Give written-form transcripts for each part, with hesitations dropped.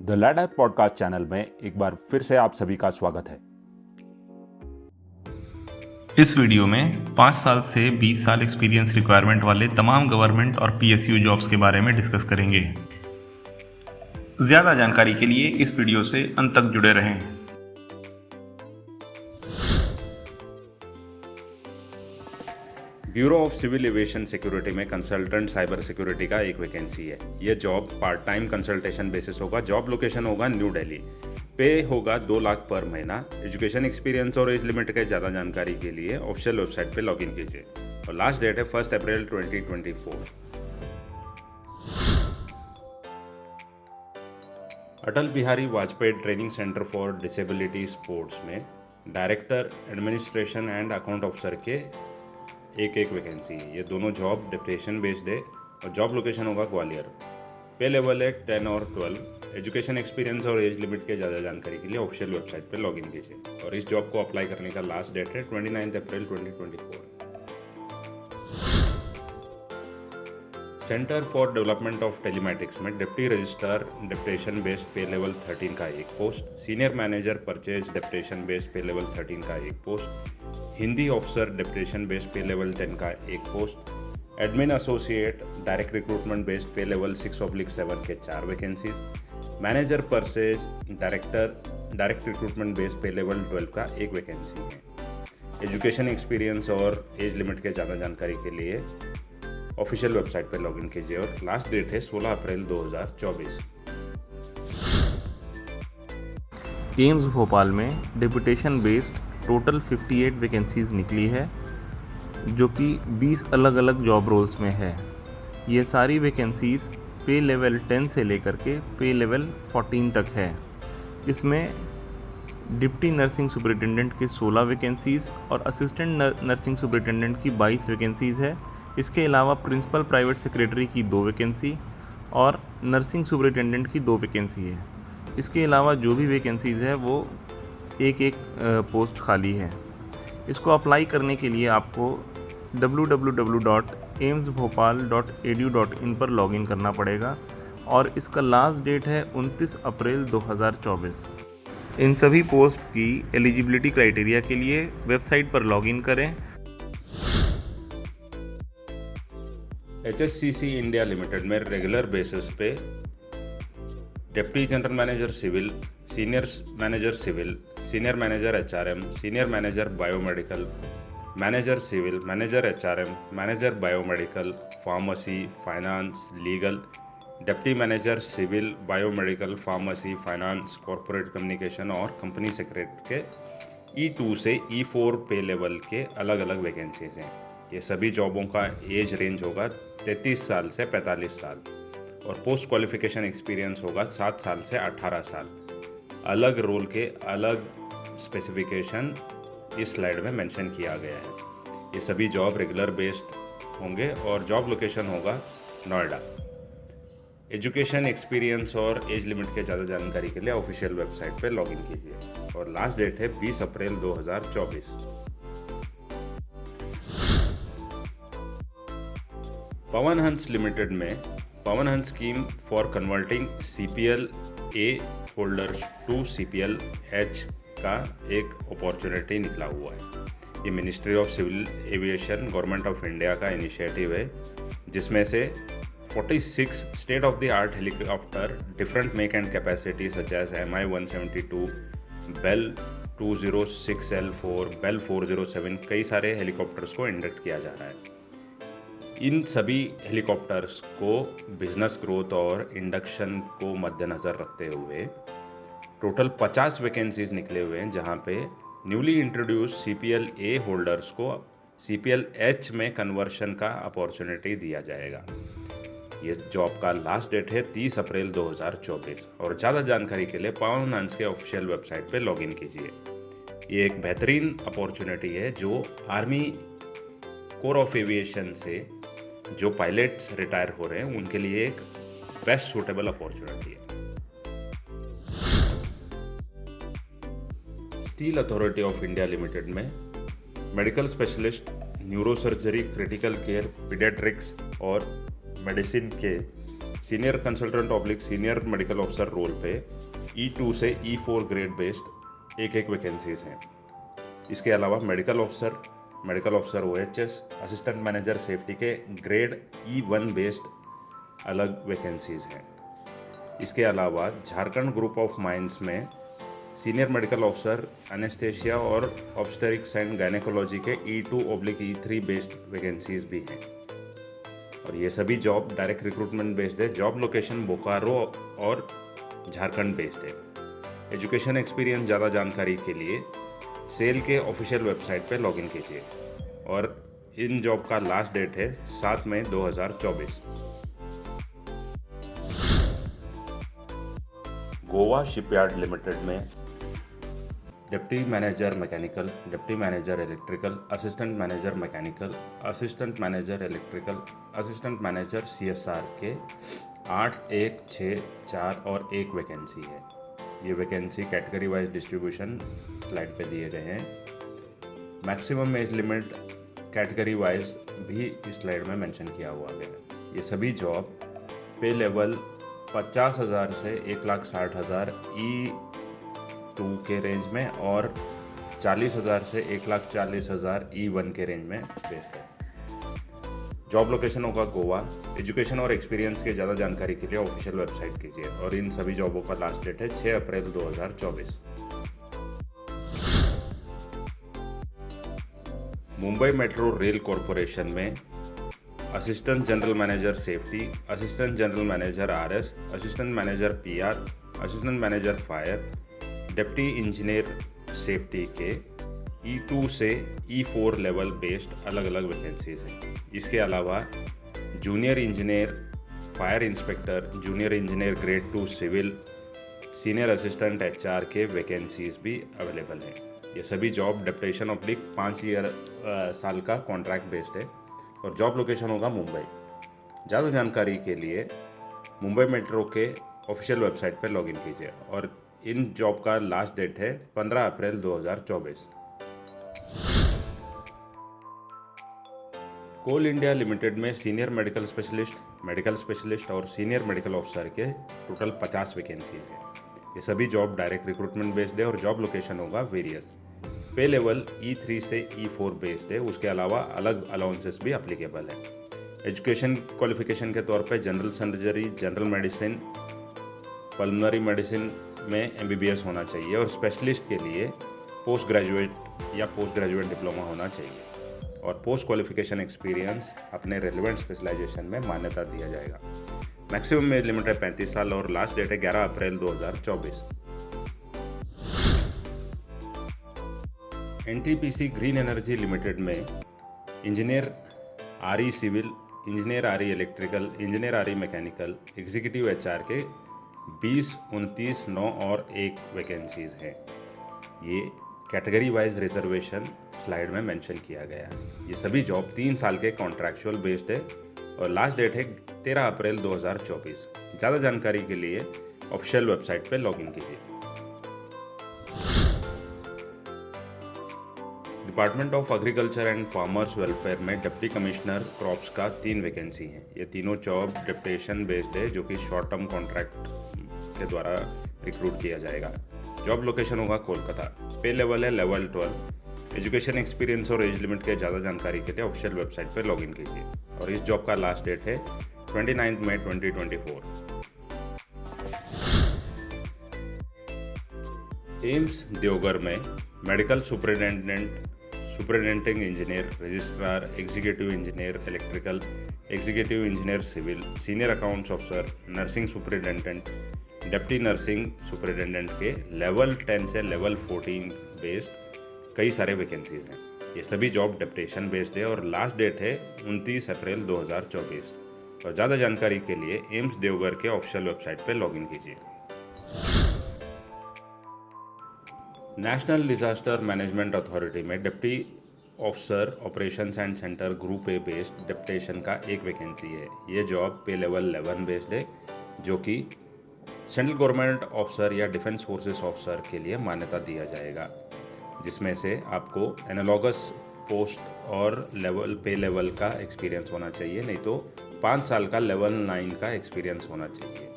The ladder podcast channel में एक बार फिर से आप सभी का स्वागत है। इस वीडियो में 5 साल से 20 साल एक्सपीरियंस रिक्वायरमेंट वाले तमाम गवर्नमेंट और पीएसयू जॉब्स के बारे में डिस्कस करेंगे। ज़्यादा जानकारी के लिए इस वीडियो से अंत तक जुड़े रहें। Bureau of civil aviation security में कंसल्टेंट साइबर सिक्योरिटी का एक वैकेंसी है। यह job part time consultation basis होगा। जॉब लोकेशन होगा न्यू दिल्ली। पे होगा 2 लाख पर महीना। एजुकेशन एक्सपीरियंस और एज लिमिट के ज़्यादा जानकारी के लिए ऑफिशियल वेबसाइट पे लॉगिन कीजिए और लास्ट डेट है 1 April 2024। Atal Bihari Vajpayee training centre for disability sports में director administration and account officer के एक वैकेंसी है। ये दोनों जॉब डिप्टेशन बेस्ड है और जॉब लोकेशन होगा ग्वालियर। पे लेवल है 10 और 12। एजुकेशन एक्सपीरियंस और एज लिमिट के ज़्यादा जानकारी के लिए ऑफिशियल वेबसाइट पर लॉगिन कीजिए और इस जॉब को अप्लाई करने का लास्ट डेट है 29 April 2024। Centre for development of telematics में deputy registrar deputation based pay level 13 का एक पोस्ट, senior manager purchase deputation based pay level 13 का एक पोस्ट, Hindi officer deputation based pay level 10 का एक पोस्ट, admin associate direct recruitment based pay level 6/7 के 4 vacancies, manager purchase direct recruitment based pay level 12 का एक वैकेंसी है। एजुकेशन एक्सपीरियंस और एज लिमिट के ज़्यादा जानकारी के लिए ऑफिशियल वेबसाइट पर लॉगिन कीजिए और लास्ट डेट है 16 अप्रैल 2024। एम्स भोपाल में डिप्यूटेशन बेस्ड टोटल 58 वैकेंसीज निकली है जो कि 20 अलग अलग जॉब रोल्स में है। ये सारी वैकेंसीज पे लेवल 10 से लेकर के पे लेवल 14 तक है। इसमें डिप्टी नर्सिंग सुपरिटेंडेंट के 16 वैकेंसीज और असिस्टेंट नर्सिंग सुपरिटेंडेंट की 22 वैकेंसीज है। इसके अलावा प्रिंसिपल प्राइवेट सेक्रेटरी की 2 वैकेंसी और नर्सिंग सुपरिटेंडेंट की 2 वैकेंसी है। इसके अलावा जो भी वैकेंसीज है वो एक पोस्ट खाली है। इसको अप्लाई करने के लिए आपको www.aimsbhopal.edu.in पर लॉगिन करना पड़ेगा और इसका लास्ट डेट है 29 अप्रैल 2024। इन सभी पोस्ट की एलिजिबिलिटी क्राइटेरिया के लिए वेबसाइट पर लॉगिन करें। HSCC इंडिया लिमिटेड में रेगुलर बेसिस पे deputy general manager civil, senior manager civil, senior manager HRM, senior manager biomedical, manager civil, manager HRM, manager biomedical, pharmacy, finance, legal, deputy manager civil, biomedical, pharmacy, finance, corporate communication और company secretary के E2 से E4 पे level के अलग अलग vacancies हैं। ये सभी जॉबों का एज रेंज होगा 33 साल से 45 साल और पोस्ट क्वालिफिकेशन एक्सपीरियंस होगा 7 साल से 18 साल। अलग रोल के अलग स्पेसिफिकेशन इस स्लाइड में मेंशन किया गया है। ये सभी जॉब रेगुलर बेस्ड होंगे और जॉब लोकेशन होगा नोएडा। एजुकेशन एक्सपीरियंस और एज लिमिट के ज़्यादा जानकारी के लिए ऑफिशियल वेबसाइट पर लॉगिन कीजिए और लास्ट डेट है 20 अप्रैल 2024। पवन हंस लिमिटेड में Pawan Hans scheme for converting CPL A holders to CPL H का एक अपॉर्चुनिटी निकला हुआ है। ये ministry of civil aviation government of India का इनिशिएटिव है जिसमें से 46 state of the art helicopter different make and capacity such as Mi-172, Bell 206L4, Bell 407 कई सारे हेलीकॉप्टर्स को इंडक्ट किया जा रहा है। इन सभी हेलीकॉप्टर्स को बिजनेस ग्रोथ और इंडक्शन को मद्देनज़र रखते हुए टोटल 50 वैकेंसीज निकले हुए हैं जहां पे newly introduce CPL A holders को CPL H में कन्वर्शन का अपॉर्चुनिटी दिया जाएगा। ये जॉब का लास्ट डेट है 30 अप्रैल 2024 और ज़्यादा जानकारी के लिए पवन हंस के ऑफिशियल वेबसाइट पे लॉगिन कीजिए। ये एक बेहतरीन अपॉर्चुनिटी है जो आर्मी कोर ऑफ एविएशन से जो पायलट्स रिटायर हो रहे हैं उनके लिए एक बेस्ट सूटेबल अपॉर्चुनिटी है। Steel Authority of India limited में medical specialist, neurosurgery, critical care, paediatrics और मेडिसिन के senior consultant oblique senior medical officer role पे E2 से E4 ग्रेड बेस्ड एक वैकेंसीज हैं। इसके अलावा medical officer OHS, assistant manager safety के ग्रेड E1 बेस्ड अलग वैकेंसीज हैं। इसके अलावा झारखंड ग्रुप ऑफ माइंस में सीनियर मेडिकल ऑफिसर एनेस्थेसिया और ऑब्स्टेरिक्स एंड गायनेकोलॉजी के E2/E3 बेस्ड वैकेंसीज भी हैं। और ये सभी जॉब डायरेक्ट रिक्रूटमेंट बेस्ड है। जॉब लोकेशन बोकारो और झारखंड बेस्ड है। एजुकेशन एक्सपीरियंस ज़्यादा जानकारी के लिए सेल के ऑफिशियल वेबसाइट पे लॉगिन कीजिए। और इन जॉब का लास्ट डेट है 7 मई 2024। गोवा शिपयार्ड लिमिटेड में deputy manager mechanical, deputy manager electrical, assistant manager mechanical, assistant manager electrical, assistant manager CSR के 8, 1, 6, 4 और 1 वैकेंसी है। ये vacancy category wise distribution slide पे दिए गए हैं। Maximum age limit category wise भी इस स्लाइड में मेंशन किया हुआ है। ये सभी जॉब पे लेवल 50,000 से 1,60,000 E2 के रेंज में और 40,000 से 1,40,000 E1 के रेंज में बेस्ड है। जॉब लोकेशन होगा गोवा। एजुकेशन और एक्सपीरियंस के ज़्यादा जानकारी के लिए ऑफिशियल वेबसाइट कीजिए। और इन सभी जॉबों का लास्ट डेट है 6 अप्रैल 2024। मुंबई मेट्रो रेल कॉरपोरेशन में assistant general manager safety, assistant general manager RS, assistant manager PR, assistant manager fire, deputy engineer safety के E2 से E4 लेवल बेस्ड अलग अलग वैकेंसीज हैं। इसके अलावा junior engineer, fire inspector, junior engineer grade 2 civil, senior assistant HR के vacancies भी available हैं। ये सभी जॉब डेप्यूटेशन ऑब्लिक 5 साल का कॉन्ट्रैक्ट बेस्ड है। और जॉब लोकेशन होगा मुंबई। ज़्यादा जानकारी के लिए मुंबई मेट्रो के ऑफिशियल वेबसाइट पर लॉगिन कीजिए। और इन जॉब का लास्ट डेट है 15 अप्रैल 2024। कोल इंडिया लिमिटेड में सीनियर मेडिकल स्पेशलिस्ट और सीनियर मेडिकल ऑफिसर के टोटल 50 वैकेंसीज हैं। ये सभी जॉब डायरेक्ट रिक्रूटमेंट बेस्ड है और जॉब लोकेशन होगा वेरियस। पे लेवल E3 से E4 बेस्ड है। उसके अलावा अलग अलाउंसेस भी अप्लीकेबल है। एजुकेशन क्वालिफिकेशन के तौर पे general surgery, general medicine, pulmonary medicine में MBBS होना चाहिए। और स्पेशलिस्ट के लिए पोस्ट ग्रेजुएट डिप्लोमा होना चाहिए। और पोस्ट क्वालिफिकेशन एक्सपीरियंस अपने रेलिवेंट स्पेशलाइजेशन में मान्यता दिया जाएगा। मैक्सिमम एज लिमिट है 35 साल और लास्ट डेट है 11 अप्रैल 2024। NTPC ग्रीन एनर्जी लिमिटेड में engineer RE civil, engineer RE electrical, engineer RE mechanical, executive HR के 20, 29, 9 और 1 वैकेंसीज हैं। ये कैटेगरी वाइज रिजर्वेशन स्लाइड में मेंशन किया गया है। ये सभी जॉब 3 साल के कॉन्ट्रैक्चुअल बेस्ड है और लास्ट डेट है 13 अप्रैल 2024। ज़्यादा जानकारी के लिए ऑफिशियल वेबसाइट पर लॉगिन कीजिए। Department of agriculture and farmers welfare में डिप्टी कमिश्नर क्रॉप्स का 3 वैकेंसी हैं। ये तीनों जॉब डिप्टेशन बेस्ड है जो कि शॉर्ट टर्म कॉन्ट्रैक्ट के द्वारा रिक्रूट किया जाएगा। जॉब लोकेशन होगा कोलकाता। पे लेवल है लेवल 12। एजुकेशन एक्सपीरियंस और एज लिमिट के ज़्यादा जानकारी के लिए ऑफिशियल वेबसाइट पर लॉगिन कीजिए। और इस जॉब का लास्ट डेट है 29 मई 2024। एम्स देवघर में medical superintending engineer, registrar, executive engineer electrical, executive engineer civil, senior accounts officer, nursing superintendent, deputy nursing superintendent के लेवल 10 से लेवल 14 बेस्ड कई सारे वैकेंसीज हैं। ये सभी जॉब डेप्यूटेशन बेस्ड है और लास्ट डेट है 29 अप्रैल 2024। और ज़्यादा जानकारी के लिए एम्स देवघर के ऑफिशियल वेबसाइट पर लॉगिन कीजिए। नेशनल डिजास्टर मैनेजमेंट अथॉरिटी में deputy officer operations and centre group A based deputation का 1 वैकेंसी है। ये जॉब पे लेवल 11 बेस्ड है जो कि सेंट्रल गवर्नमेंट ऑफिसर या डिफेंस फोर्सेस ऑफिसर के लिए मान्यता दिया जाएगा, जिसमें से आपको एनालॉगस पोस्ट और पे लेवल का एक्सपीरियंस होना चाहिए, नहीं तो 5 साल का लेवल 9 का एक्सपीरियंस होना चाहिए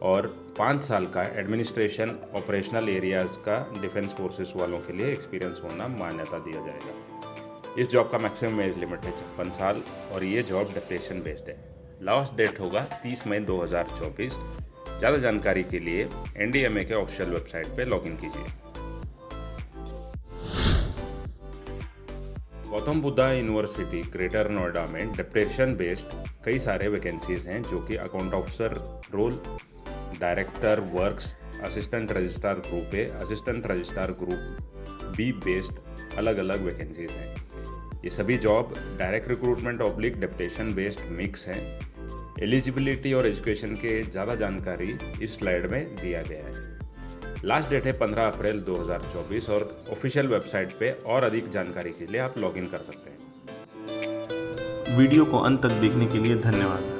और 5 साल का एडमिनिस्ट्रेशन ऑपरेशनल एरियाज का डिफेंस फोर्सेस वालों के लिए एक्सपीरियंस होना मान्यता दिया जाएगा। इस जॉब का मैक्सिमम एज लिमिट है 56 साल और ये जॉब डेप्यूटेशन बेस्ड है। लास्ट डेट होगा 30 मई 2024। ज़्यादा जानकारी के लिए NDMA के ऑफिशियल वेबसाइट पे लॉगिन कीजिए। गौतम बुद्धा यूनिवर्सिटी ग्रेटर नोएडा में डेप्यूटेशन बेस्ड कई सारे वैकेंसीज हैं जो कि account officer role, director works, assistant registrar group A, assistant registrar group B based अलग अलग वैकेंसीज हैं। ये सभी job direct recruitment oblique deputation based mix हैं। एलिजिबिलिटी और एजुकेशन के ज़्यादा जानकारी इस स्लाइड में दिया गया है। लास्ट डेट है 15 अप्रैल 2024 और ऑफिशियल वेबसाइट पे और अधिक जानकारी के लिए आप लॉगिन कर सकते हैं। वीडियो को अंत तक देखने के लिए धन्यवाद।